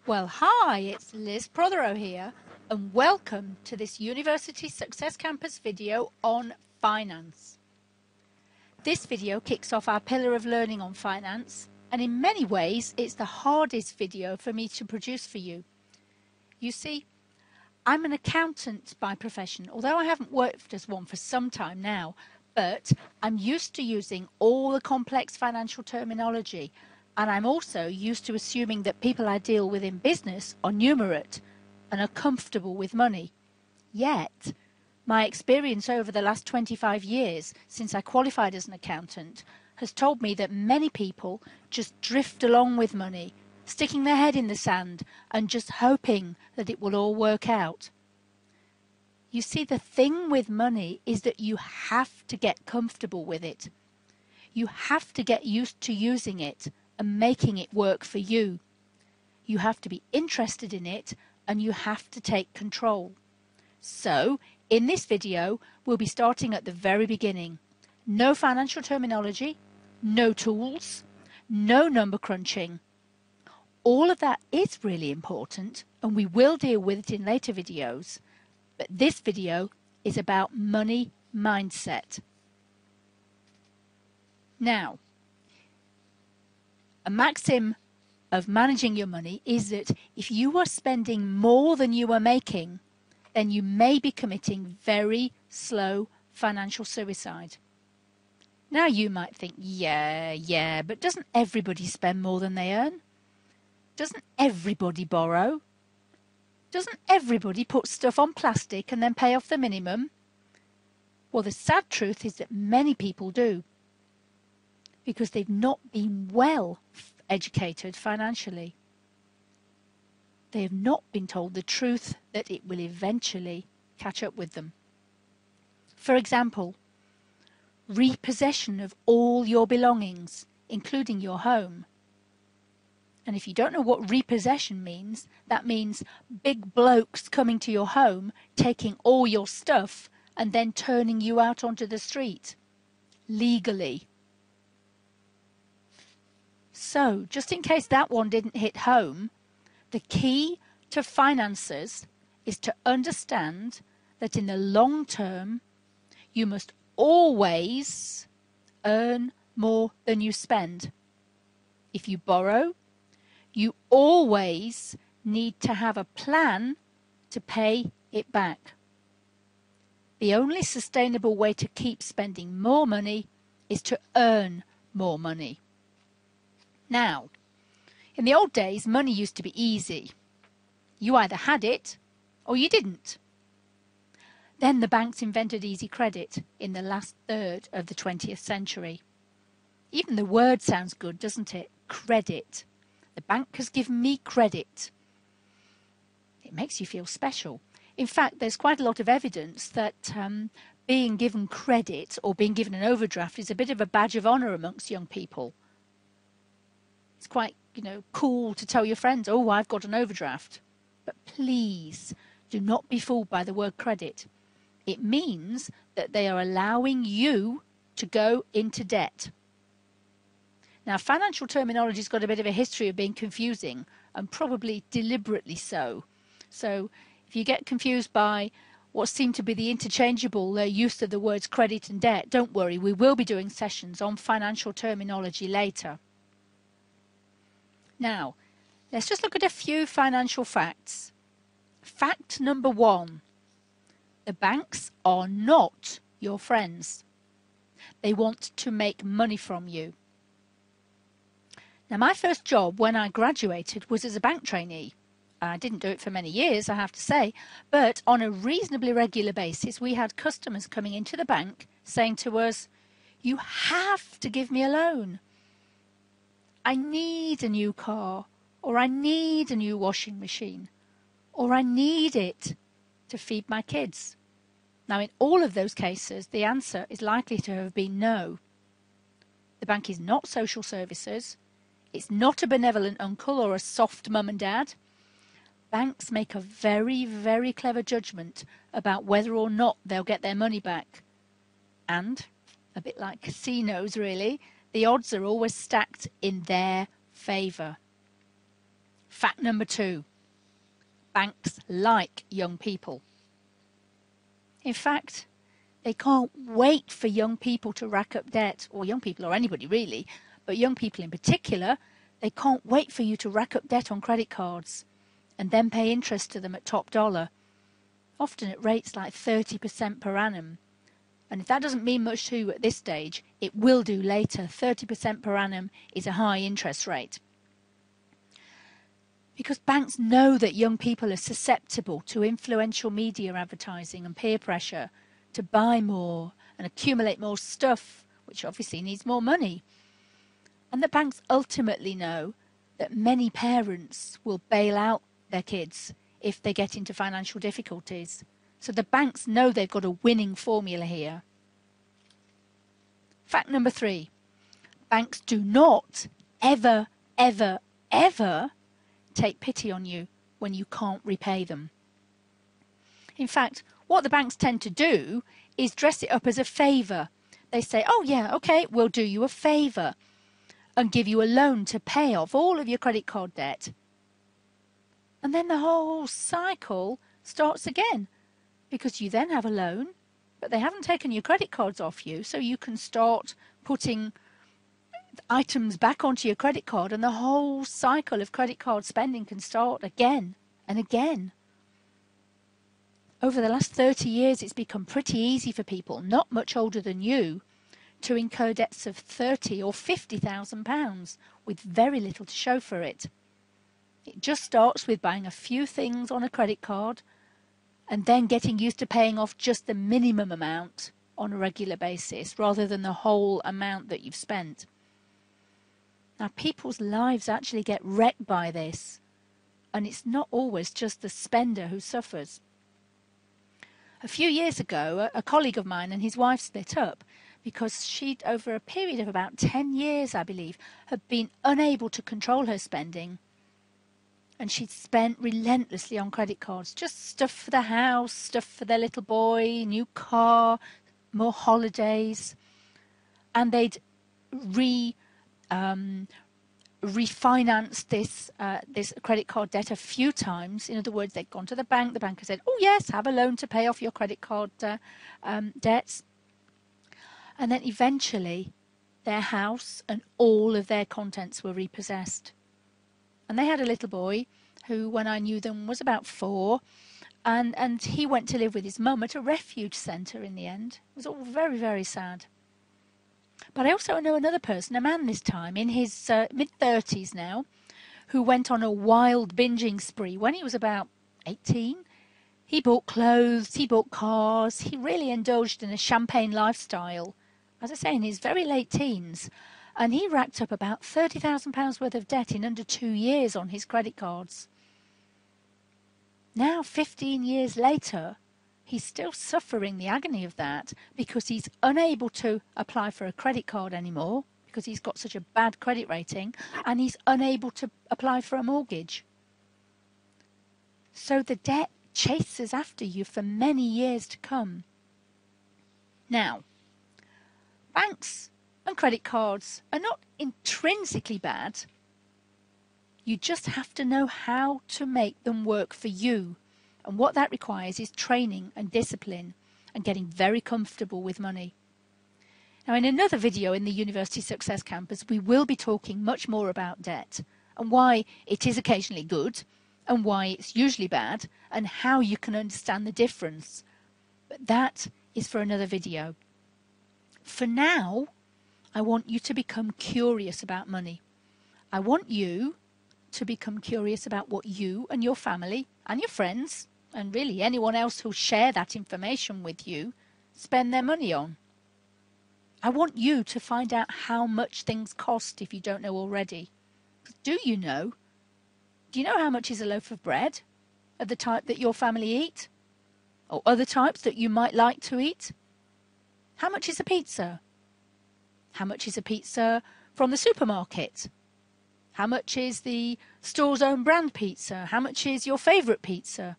Well, hi, it's Liz Protherough here, and welcome to this University Success Campus video on finance. This video kicks off our pillar of learning on finance, and in many ways it's the hardest video for me to produce for you. You see, I'm an accountant by profession, although I haven't worked as one for some time now, but I'm used to using all the complex financial terminology. And I'm also used to assuming that people I deal with in business are numerate and are comfortable with money. Yet, my experience over the last 25 years since I qualified as an accountant has told me that many people just drift along with money, sticking their head in the sand and just hoping that it will all work out. You see, the thing with money is that you have to get comfortable with it. You have to get used to using it and making it work for you. You have to be interested in it and you have to take control. So, in this video, we'll be starting at the very beginning. No financial terminology, no tools, no number crunching. All of that is really important and we will deal with it in later videos. But this video is about money mindset. Now, a maxim of managing your money is that if you are spending more than you are making, then you may be committing very slow financial suicide. Now you might think, yeah, but doesn't everybody spend more than they earn? Doesn't everybody borrow? Doesn't everybody put stuff on plastic and then pay off the minimum? Well, the sad truth is that many people do, because they've not been well educated financially. They have not been told the truth that it will eventually catch up with them. For example, repossession of all your belongings, including your home. And if you don't know what repossession means, that means big blokes coming to your home, taking all your stuff, and then turning you out onto the street, legally. So, just in case that one didn't hit home, the key to finances is to understand that in the long term, you must always earn more than you spend. If you borrow, you always need to have a plan to pay it back. The only sustainable way to keep spending more money is to earn more money. Now, in the old days, money used to be easy. You either had it or you didn't. Then the banks invented easy credit in the last third of the 20th century. Even the word sounds good, doesn't it? Credit. The bank has given me credit. It makes you feel special. In fact, there's quite a lot of evidence that being given credit or being given an overdraft is a bit of a badge of honour amongst young people. It's quite, cool to tell your friends, oh, I've got an overdraft. But please do not be fooled by the word credit. It means that they are allowing you to go into debt. Now, financial terminology has got a bit of a history of being confusing, and probably deliberately so. So if you get confused by what seem to be the interchangeable use of the words credit and debt, don't worry, we will be doing sessions on financial terminology later. Now, let's just look at a few financial facts. Fact number 1, the banks are not your friends. They want to make money from you. Now, my first job when I graduated was as a bank trainee. I didn't do it for many years, I have to say, but on a reasonably regular basis, we had customers coming into the bank saying to us, you have to give me a loan. I need a new car, or I need a new washing machine, or I need it to feed my kids. Now, in all of those cases, the answer is likely to have been no. The bank is not social services. It's not a benevolent uncle or a soft mum and dad. Banks make a very, very clever judgment about whether or not they'll get their money back. And, a bit like casinos really, the odds are always stacked in their favour. Fact number 2. Banks like young people. In fact, they can't wait for young people to rack up debt, or young people or anybody really, but young people in particular. They can't wait for you to rack up debt on credit cards and then pay interest to them at top dollar, often at rates like 30% per annum. And if that doesn't mean much to you at this stage, it will do later. 30% per annum is a high interest rate. Because banks know that young people are susceptible to influential media advertising and peer pressure to buy more and accumulate more stuff, which obviously needs more money. And the banks ultimately know that many parents will bail out their kids if they get into financial difficulties. So the banks know they've got a winning formula here. Fact number 3. Banks do not ever, ever, ever take pity on you when you can't repay them. In fact, what the banks tend to do is dress it up as a favour. They say, oh yeah, okay, we'll do you a favour and give you a loan to pay off all of your credit card debt. And then the whole cycle starts again, because you then have a loan, but they haven't taken your credit cards off you, so you can start putting items back onto your credit card, and the whole cycle of credit card spending can start again and again. Over the last 30 years, it's become pretty easy for people not much older than you to incur debts of £30,000 or £50,000 with very little to show for it. It just starts with buying a few things on a credit card and then getting used to paying off just the minimum amount on a regular basis rather than the whole amount that you've spent. Now, people's lives actually get wrecked by this, and it's not always just the spender who suffers. A few years ago, a colleague of mine and his wife split up because she'd, over a period of about 10 years, I believe, had been unable to control her spending. And she'd spent relentlessly on credit cards, just stuff for the house, stuff for their little boy, new car, more holidays. And they'd refinanced this credit card debt a few times. In other words, they'd gone to the bank had said, oh yes, have a loan to pay off your credit card debts. And then eventually their house and all of their contents were repossessed. And they had a little boy who, when I knew them, was about 4, and he went to live with his mum at a refuge centre in the end. It was all very, very sad. But I also know another person, a man this time, in his mid-30s now, who went on a wild binging spree when he was about 18. He bought clothes, he bought cars, he really indulged in a champagne lifestyle, as I say, in his very late teens. And he racked up about £30,000 worth of debt in under 2 years on his credit cards. Now, 15 years later, he's still suffering the agony of that because he's unable to apply for a credit card anymore because he's got such a bad credit rating, and he's unable to apply for a mortgage. So the debt chases after you for many years to come. Now, banks and credit cards are not intrinsically bad. You just have to know how to make them work for you. And what that requires is training and discipline and getting very comfortable with money. Now, in another video in the University Success Campus, we will be talking much more about debt and why it is occasionally good and why it's usually bad and how you can understand the difference. But that is for another video. For now, I want you to become curious about money. I want you to become curious about what you and your family and your friends, and really anyone else who'll share that information with you, spend their money on. I want you to find out how much things cost if you don't know already. Do you know? Do you know how much is a loaf of bread of the type that your family eat? Or other types that you might like to eat? How much is a pizza? How much is a pizza from the supermarket? How much is the store's own brand pizza? How much is your favourite pizza?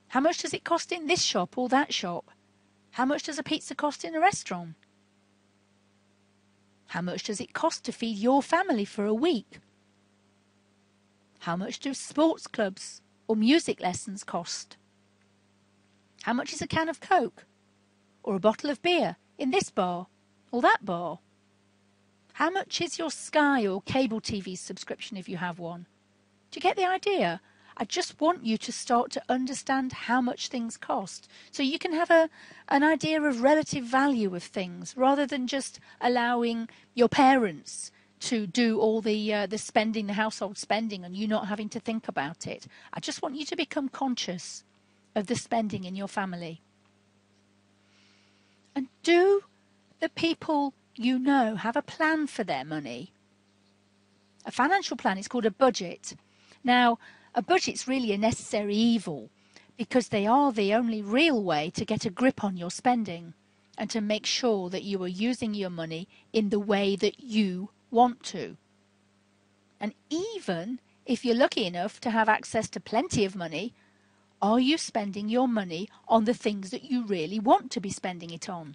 How much does it cost in this shop or that shop? How much does a pizza cost in a restaurant? How much does it cost to feed your family for a week? How much do sports clubs or music lessons cost? How much is a can of Coke or a bottle of beer in this bar or that bar? How much is your Sky or cable TV subscription if you have one? Do you get the idea? I just want you to start to understand how much things cost so you can have an idea of relative value of things rather than just allowing your parents to do all the spending, the household spending, and you not having to think about it. I just want you to become conscious of the spending in your family. And do the people you know have a plan for their money? A financial plan is called a budget. Now, a budget's really a necessary evil because they are the only real way to get a grip on your spending and to make sure that you are using your money in the way that you want to. And even if you're lucky enough to have access to plenty of money, are you spending your money on the things that you really want to be spending it on,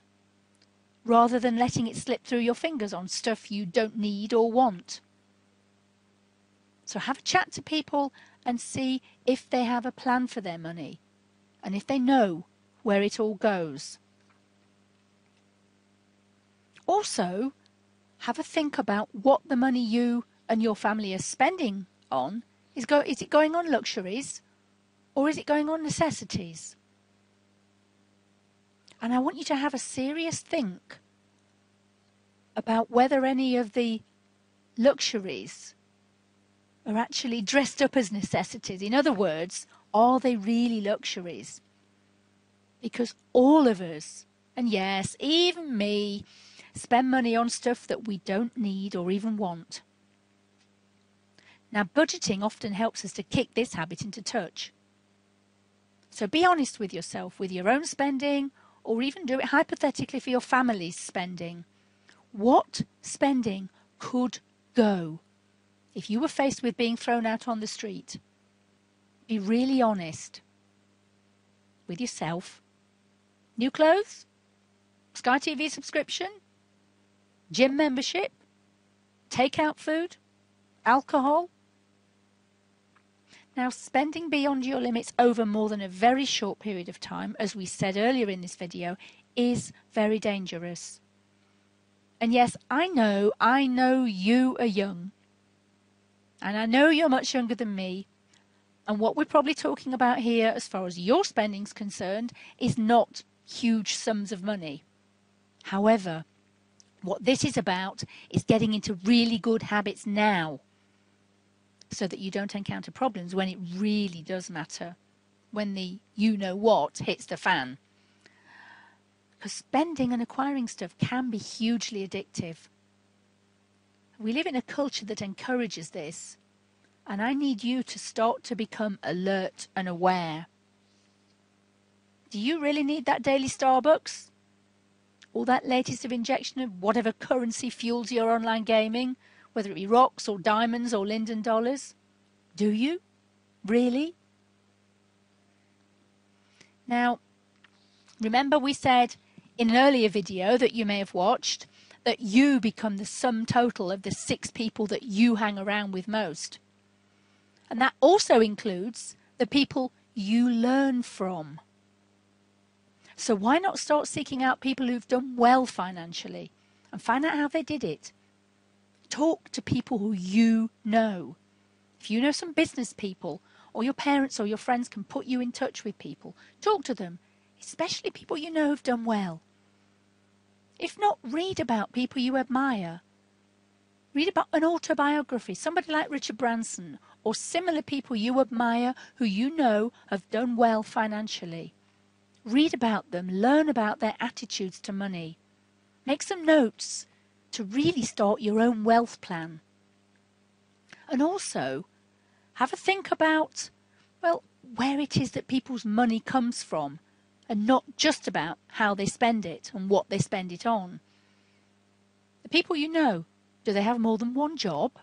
rather than letting it slip through your fingers on stuff you don't need or want? So have a chat to people and see if they have a plan for their money and if they know where it all goes. Also, have a think about what the money you and your family are spending on. Is it going on luxuries or is it going on necessities? And I want you to have a serious think about whether any of the luxuries are actually dressed up as necessities. In other words, are they really luxuries? Because all of us, and yes, even me, spend money on stuff that we don't need or even want. Now, budgeting often helps us to kick this habit into touch. So be honest with yourself with your own spending, or even do it hypothetically for your family's spending. What spending could go if you were faced with being thrown out on the street? Be really honest with yourself. New clothes? Sky TV subscription? Gym membership? Takeout food? Alcohol? Now, spending beyond your limits over more than a very short period of time, as we said earlier in this video, is very dangerous. And yes, I know you are young. And I know you're much younger than me. And what we're probably talking about here, as far as your spending's concerned, is not huge sums of money. However, what this is about is getting into really good habits now so that you don't encounter problems when it really does matter, when the you-know-what hits the fan. Because spending and acquiring stuff can be hugely addictive. We live in a culture that encourages this, and I need you to start to become alert and aware. Do you really need that daily Starbucks? Or that latest of injection of whatever currency fuels your online gaming, whether it be rocks or diamonds or Linden dollars? Do you? Really? Now, remember we said in an earlier video that you may have watched that you become the sum total of the 6 people that you hang around with most. And that also includes the people you learn from. So why not start seeking out people who've done well financially and find out how they did it? Talk to people who you know. If you know some business people, or your parents or your friends can put you in touch with people, talk to them, especially people you know who've done well. If not, read about people you admire. Read about an autobiography, somebody like Richard Branson, or similar people you admire who you know have done well financially. Read about them, learn about their attitudes to money. Make some notes to really start your own wealth plan. And also, have a think about, well, where it is that people's money comes from, and not just about how they spend it and what they spend it on. The people you know, do they have more than one job?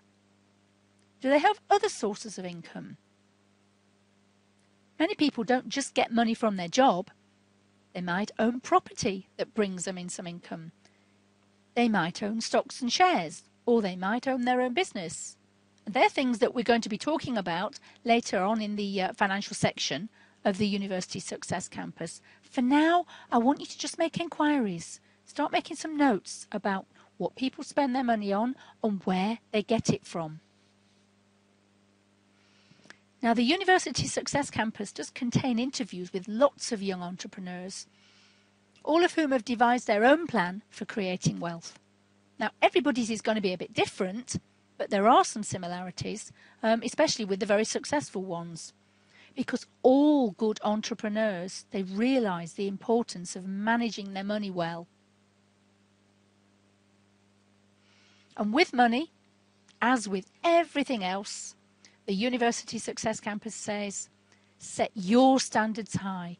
Do they have other sources of income? Many people don't just get money from their job. They might own property that brings them in some income. They might own stocks and shares, or they might own their own business. They're things that we're going to be talking about later on in the financial section of the University Success Campus. For now, I want you to just make inquiries. Start making some notes about what people spend their money on and where they get it from. Now, the University Success Campus does contain interviews with lots of young entrepreneurs, all of whom have devised their own plan for creating wealth. Now, everybody's is going to be a bit different, but there are some similarities, especially with the very successful ones, because all good entrepreneurs, they realize the importance of managing their money well. And with money, as with everything else, the University Success Campus says, set your standards high,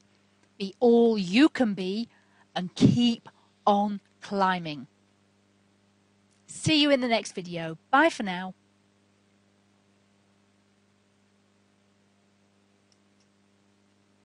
be all you can be, and keep on climbing. See you in the next video. Bye for now.